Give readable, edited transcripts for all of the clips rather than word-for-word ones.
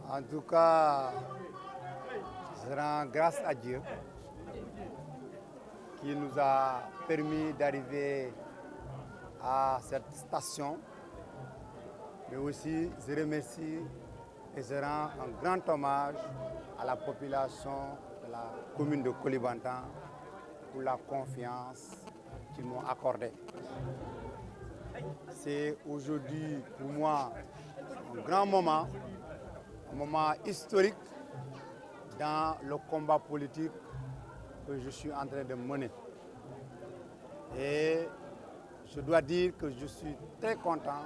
En tout cas, je rends grâce à Dieu qui nous a permis d'arriver à cette station. Mais aussi, je remercie et je rends un grand hommage à la population de la commune de Koulibantang pour la confiance qu'ils m'ont accordée. C'est aujourd'hui pour moi un grand moment, un moment historique dans le combat politique que je suis en train de mener. Et je dois dire que je suis très content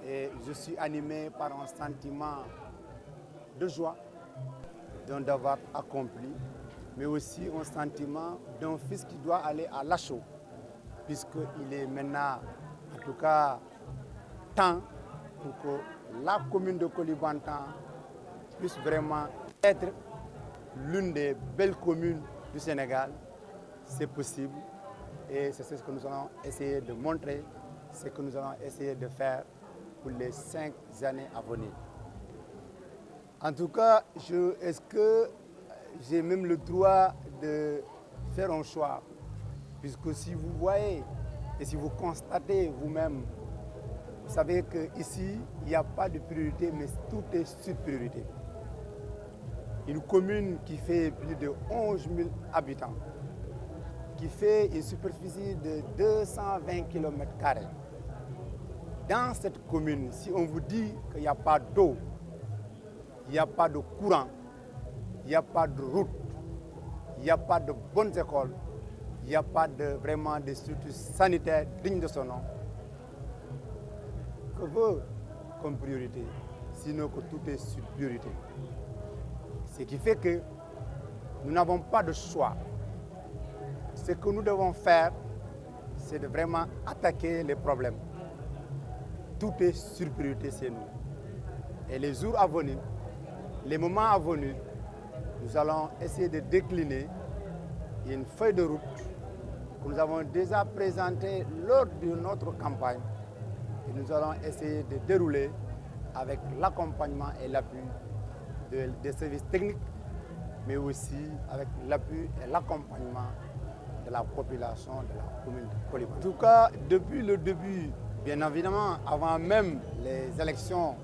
et je suis animé par un sentiment de joie d'un devoir accompli, mais aussi un sentiment d'un fils qui doit aller à l'assaut, puisqu'il est maintenant, en tout cas, temps pour que la commune de Koulibantang puisse vraiment être l'une des belles communes du Sénégal. C'est possible et c'est ce que nous allons essayer de montrer, ce que nous allons essayer de faire pour les 5 années à venir. En tout cas, est-ce que j'ai même le droit de faire un choix? Puisque si vous voyez et si vous constatez vous-même, vous savez qu'ici, il n'y a pas de priorité, mais tout est sur priorité. Une commune qui fait plus de 11 000 habitants, qui fait une superficie de 220 km². Dans cette commune, si on vous dit qu'il n'y a pas d'eau, il n'y a pas de courant, il n'y a pas de route, il n'y a pas de bonnes écoles, il n'y a pas vraiment de structures sanitaires dignes de son nom, que veut comme priorité, sinon que tout est sur priorité. Ce qui fait que nous n'avons pas de choix. Ce que nous devons faire, c'est de vraiment attaquer les problèmes. Tout est sur priorité chez nous. Et les jours à venir, les moments à venir, nous allons essayer de décliner une feuille de route que nous avons déjà présentée lors de notre campagne. Et nous allons essayer de dérouler avec l'accompagnement et l'appui des services techniques, mais aussi avec l'appui et l'accompagnement de la population de la commune de Koulibantang. En tout cas, depuis le début, bien évidemment, avant même les élections,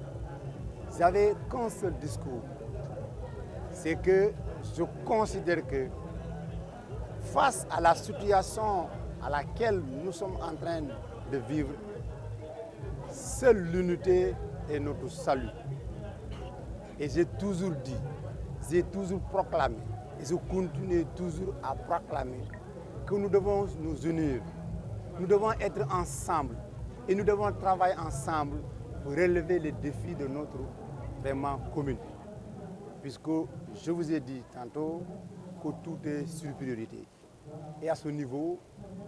j'avais qu'un seul discours. C'est que je considère que face à la situation à laquelle nous sommes en train de vivre, seule l'unité est notre salut. Et j'ai toujours dit, j'ai toujours proclamé, et je continue toujours à proclamer que nous devons nous unir, nous devons être ensemble et nous devons travailler ensemble pour relever les défis de notre vraiment commune. Puisque je vous ai dit tantôt que tout est sur priorité. Et à ce niveau,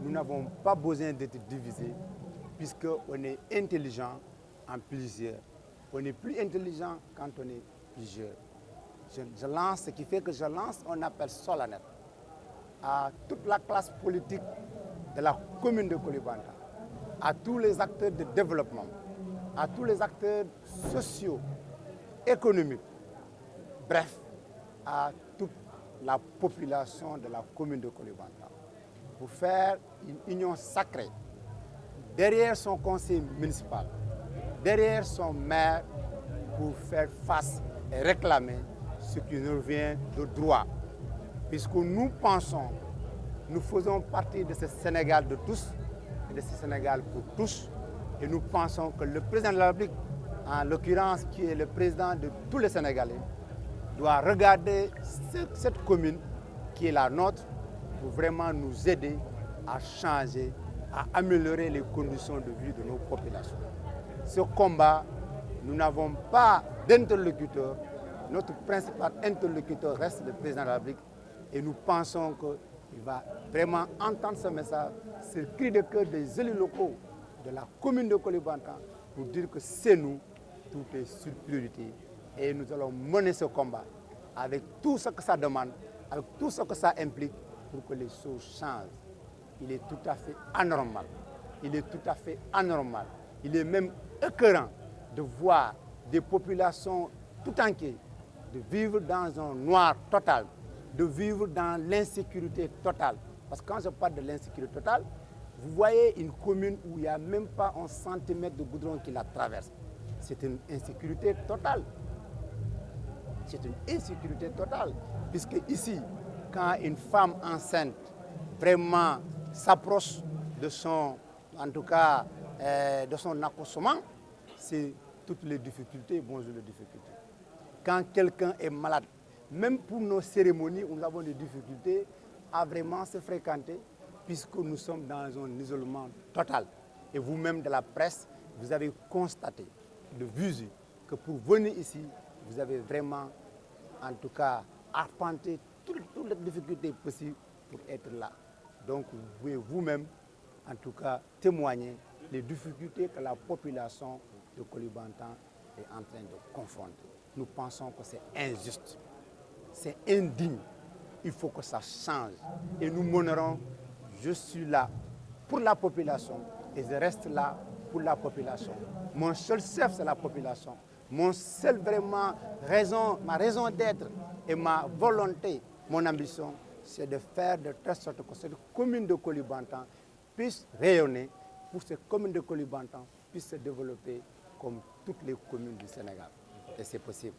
nous n'avons pas besoin d'être divisés puisqu'on est intelligent en plusieurs. On est plus intelligent quand on est plusieurs. Je lance, ce qui fait que je lance un appel solennel à toute la classe politique de la commune de Koulibantang, à tous les acteurs de développement, à tous les acteurs sociaux, économiques, bref, à toute la population de la commune de Koulibantang, pour faire une union sacrée derrière son conseil municipal, derrière son maire, pour faire face et réclamer ce qui nous revient de droit. Puisque nous pensons, nous faisons partie de ce Sénégal de tous, et de ce Sénégal pour tous, et nous pensons que le président de la République, en l'occurrence qui est le président de tous les Sénégalais, doit regarder cette commune qui est la nôtre pour vraiment nous aider à changer, à améliorer les conditions de vie de nos populations. Ce combat, nous n'avons pas d'interlocuteur. Notre principal interlocuteur reste le président de la République et nous pensons qu'il va vraiment entendre ce message, c'est le cri de cœur des élus locaux de la commune de Koulibantang pour dire que c'est nous, tout est sur priorité. Et nous allons mener ce combat avec tout ce que ça demande, avec tout ce que ça implique pour que les choses changent. Il est tout à fait anormal, il est tout à fait anormal, il est même écœurant de voir des populations tout entier de vivre dans un noir total, de vivre dans l'insécurité totale. Parce que quand je parle de l'insécurité totale, vous voyez une commune où il n'y a même pas un centimètre de goudron qui la traverse. C'est une insécurité totale. C'est une insécurité totale. Puisque ici, quand une femme enceinte vraiment s'approche de son, en tout cas, de son accouchement, c'est toutes les difficultés, bonjour les difficultés. Quand quelqu'un est malade, même pour nos cérémonies, nous avons des difficultés à vraiment se fréquenter, puisque nous sommes dans un isolement total. Et vous-même de la presse, vous avez constaté de visu que pour venir ici, vous avez vraiment, en tout cas, arpenté toutes les difficultés possibles pour être là. Donc vous pouvez vous-même, en tout cas, témoigner des difficultés que la population de Koulibantang est en train de confronter. Nous pensons que c'est injuste, c'est indigne. Il faut que ça change. Et nous mènerons, je suis là pour la population et je reste là pour la population. Mon seul chef, c'est la population. Mon seul vraiment ma raison d'être et ma volonté, mon ambition, c'est de faire de telle sorte que cette commune de Koulibantang puisse rayonner, pour que cette commune de Koulibantang puisse se développer comme toutes les communes du Sénégal. Et c'est possible.